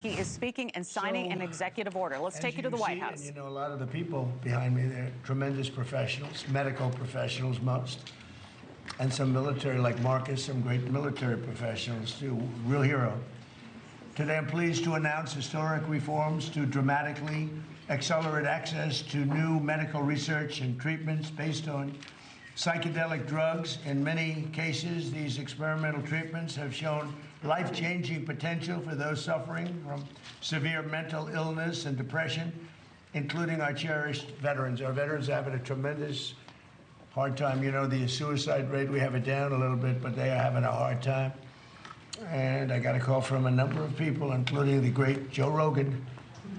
He is speaking and signing an executive order. Let's take you to the White House. And you know, a lot of the people behind me, they're tremendous professionals, medical professionals most, and some military, like Marcus, some great military professionals too, real hero. Today I'm pleased to announce historic reforms to dramatically accelerate access to new medical research and treatments based on psychedelic drugs. In many cases, these experimental treatments have shown life-changing potential for those suffering from severe mental illness and depression, including our cherished veterans. Our veterans are having a tremendous hard time. You know, the suicide rate, we have it down a little bit, but they are having a hard time. And I got a call from a number of people, including the great Joe Rogan,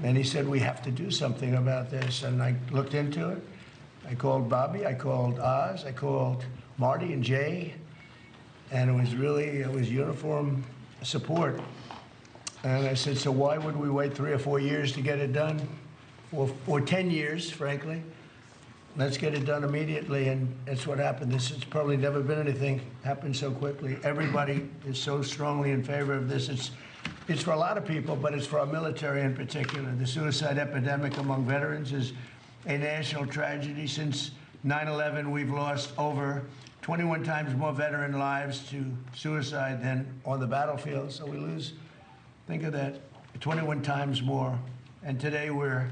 and he said, we have to do something about this. And I looked into it. I called Bobby, I called Oz, I called Marty and Jay, and it was uniform support. And I said, so why would we wait 3 or 4 years to get it done? Or 10 years, frankly. Let's get it done immediately, and that's what happened. This has probably never been anything happened so quickly. Everybody is so strongly in favor of this. It's for a lot of people, but it's for our military in particular. The suicide epidemic among veterans is a national tragedy. Since 9/11, we've lost over 21 times more veteran lives to suicide than on the battlefield. So we lose, think of that, 21 times more. And today we're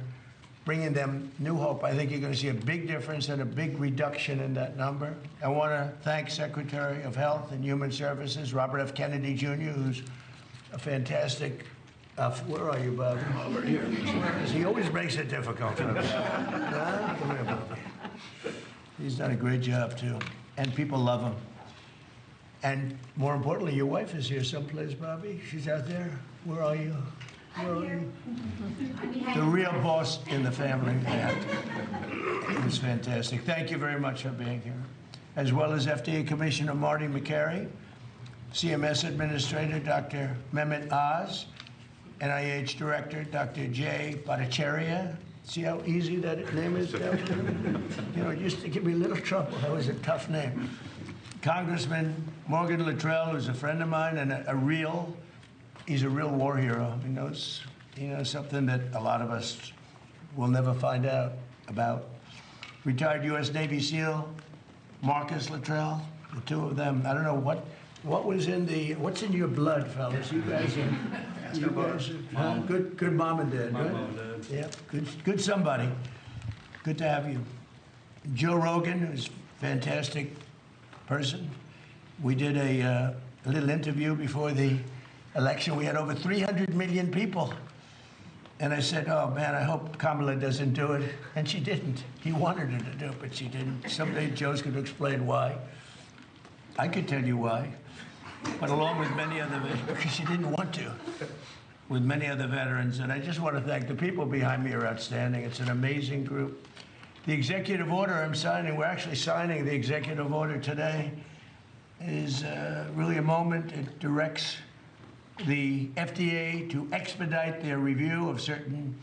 bringing them new hope. I think you're going to see a big difference and a big reduction in that number. I want to thank Secretary of Health and Human Services, Robert F. Kennedy Jr., who's a fantastic, where are you, Bobby? Over here. He always makes it difficult for us. Come here, Bobby. He's done a great job, too. And people love him. And more importantly, your wife is here someplace, Bobby. She's out there. Where are you? Where are you? The real boss in the family. It was fantastic. Thank you very much for being here. As well as FDA Commissioner Marty McCary, CMS Administrator Dr. Mehmet Oz, NIH Director Dr. Jay Bhattacharya. See how easy that name is? You know, it used to give me a little trouble. That was a tough name. Congressman Morgan Luttrell, who's a friend of mine and he's a real war hero. He knows something that a lot of us will never find out about. Retired U.S. Navy SEAL Marcus Luttrell, the two of them. I don't know what's in your blood, fellas. You guys are good mom and dad, right? Mom and dad. Yeah, good somebody. Good to have you. Joe Rogan, who's a fantastic person. We did a little interview before the election. We had over 300 million people. And I said, oh man, I hope Kamala doesn't do it. And she didn't. He wanted her to do it, but she didn't. Someday Joe's going to explain why. I could tell you why. But along with many other, because she didn't want to, with many other veterans. And I just want to thank the people behind me are outstanding. It's an amazing group. The executive order I'm signing, we're actually signing the executive order today, is really a moment. It directs the FDA to expedite their review of certain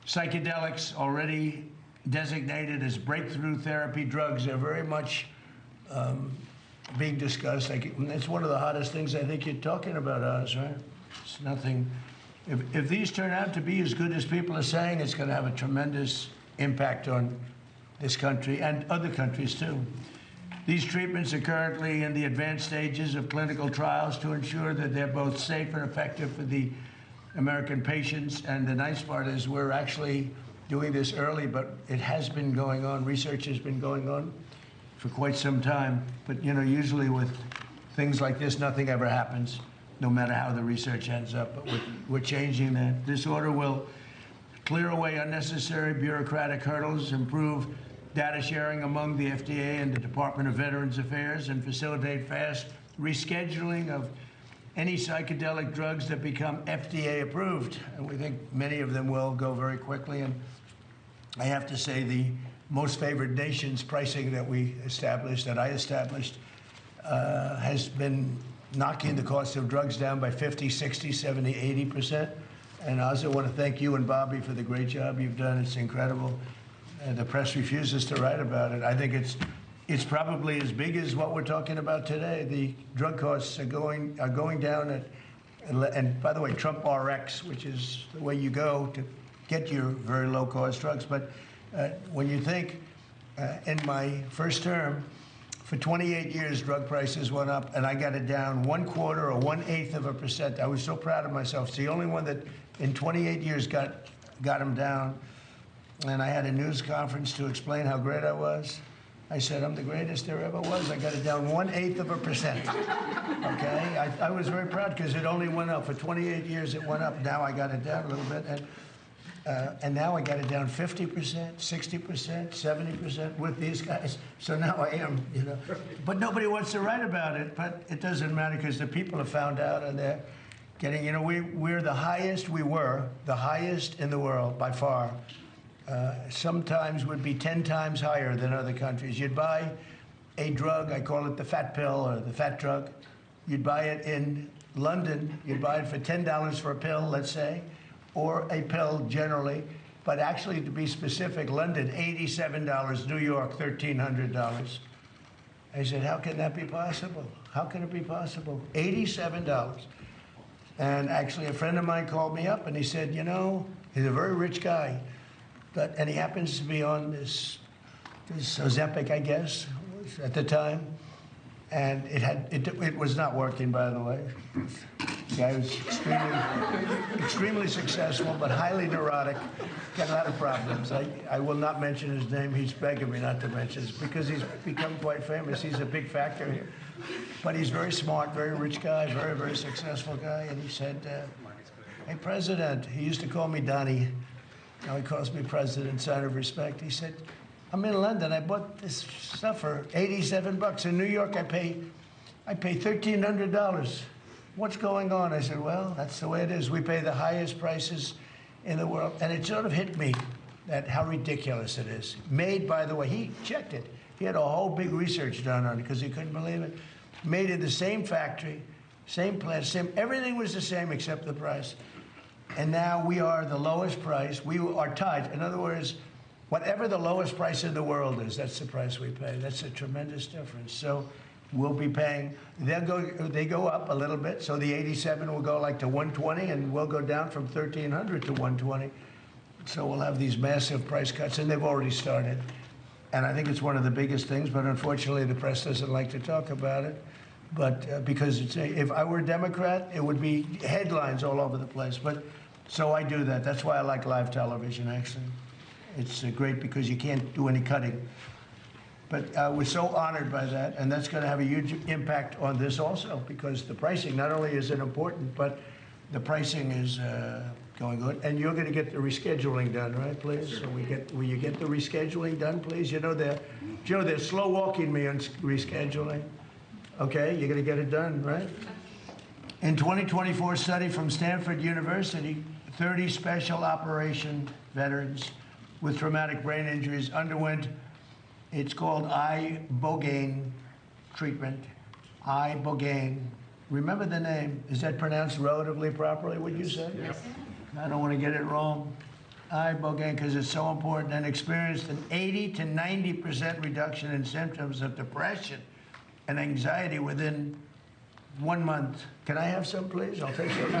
psychedelics already designated as breakthrough therapy drugs. They're very much being discussed. It's one of the hottest things I think you're talking about, Oz, right? It's nothing. If these turn out to be as good as people are saying, it's going to have a tremendous impact on this country and other countries, too. These treatments are currently in the advanced stages of clinical trials to ensure that they're both safe and effective for the American patients. And the nice part is we're actually doing this early, but it has been going on. Research has been going on for quite some time. But, you know, usually with things like this, nothing ever happens, no matter how the research ends up. But we're changing that. This order will clear away unnecessary bureaucratic hurdles, improve data sharing among the FDA and the Department of Veterans Affairs, and facilitate fast rescheduling of any psychedelic drugs that become FDA approved. And we think many of them will go very quickly. And I have to say the most favored nations pricing that I established, has been knocking the cost of drugs down by 50, 60, 70, 80%. And I also want to thank you and Bobby for the great job you've done. It's incredible. And the press refuses to write about it. I think it's probably as big as what we're talking about today. The drug costs are going down at And by the way, Trump RX, which is the way you go to get your very low-cost drugs. But when you think in my first term, for 28 years, drug prices went up, and I got it down 1/4 or 1/8%. I was so proud of myself. It's the only one that in 28 years got them down. And I had a news conference to explain how great I was. I said, I'm the greatest there ever was. I got it down 1/8%. Okay? I was very proud because it only went up. For 28 years, it went up. Now I got it down a little bit. And now I got it down 50%, 60%, 70% with these guys. So now I am, you know. But nobody wants to write about it. But it doesn't matter because the people have found out and they're getting, you know, we're the highest, we were the highest in the world by far. Sometimes would be 10 times higher than other countries. You'd buy a drug, I call it the fat pill or the fat drug. You'd buy it in London, you'd buy it for $10 for a pill, let's say, or a pill generally, but actually to be specific, London, $87, New York, $1,300. I said, how can that be possible? How can it be possible? $87. And actually a friend of mine called me up and he said, you know, he's a very rich guy, and he happens to be on this Ozempic, I guess, at the time. And it was not working, by the way. The guy was extremely successful, but highly neurotic, got a lot of problems. I will not mention his name. He's begging me not to mention it because he's become quite famous. He's a big factor here. But he's very smart, very rich guy, very, very successful guy. And he said, hey, President, he used to call me Donnie. Now he calls me President, sign of respect. He said, I'm in London. I bought this stuff for $87. In New York, I pay $1,300. What's going on? I said, well, that's the way it is. We pay the highest prices in the world. And it sort of hit me that how ridiculous it is. Made, by the way, he checked it. He had a whole big research done on it because he couldn't believe it. Made in the same factory, same plant, everything was the same except the price. And now we are the lowest price. We are tied. In other words, whatever the lowest price in the world is, that's the price we pay. That's a tremendous difference. So we'll be paying, they go up a little bit. So the 87 will go like to 120 and we'll go down from 1,300 to 120. So we'll have these massive price cuts and they've already started. And I think it's one of the biggest things, but unfortunately the press doesn't like to talk about it. But because if I were a Democrat, it would be headlines all over the place. But so I do that. That's why I like live television, actually. It's great because you can't do any cutting. But we're so honored by that, and that's going to have a huge impact on this also, because the pricing, not only is it important, but the pricing is going good. And you're going to get the rescheduling done, right, please? So will you get the rescheduling done, please? You know, they're slow walking me on rescheduling. Okay, you're going to get it done, right? In 2024 study from Stanford University, 30 special operation veterans with traumatic brain injuries underwent, it's called ibogaine treatment. Ibogaine. Remember the name. Is that pronounced relatively properly, would you say? Yes. I don't want to get it wrong. Ibogaine, because it's so important, and experienced an 80 to 90% reduction in symptoms of depression and anxiety within 1 month. Can I have some, please? I'll take some.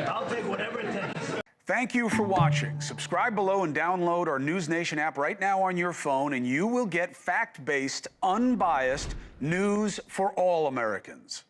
I'll take whatever it takes. Thank you for watching. Subscribe below and download our NewsNation app right now on your phone, and you will get fact-based, unbiased news for all Americans.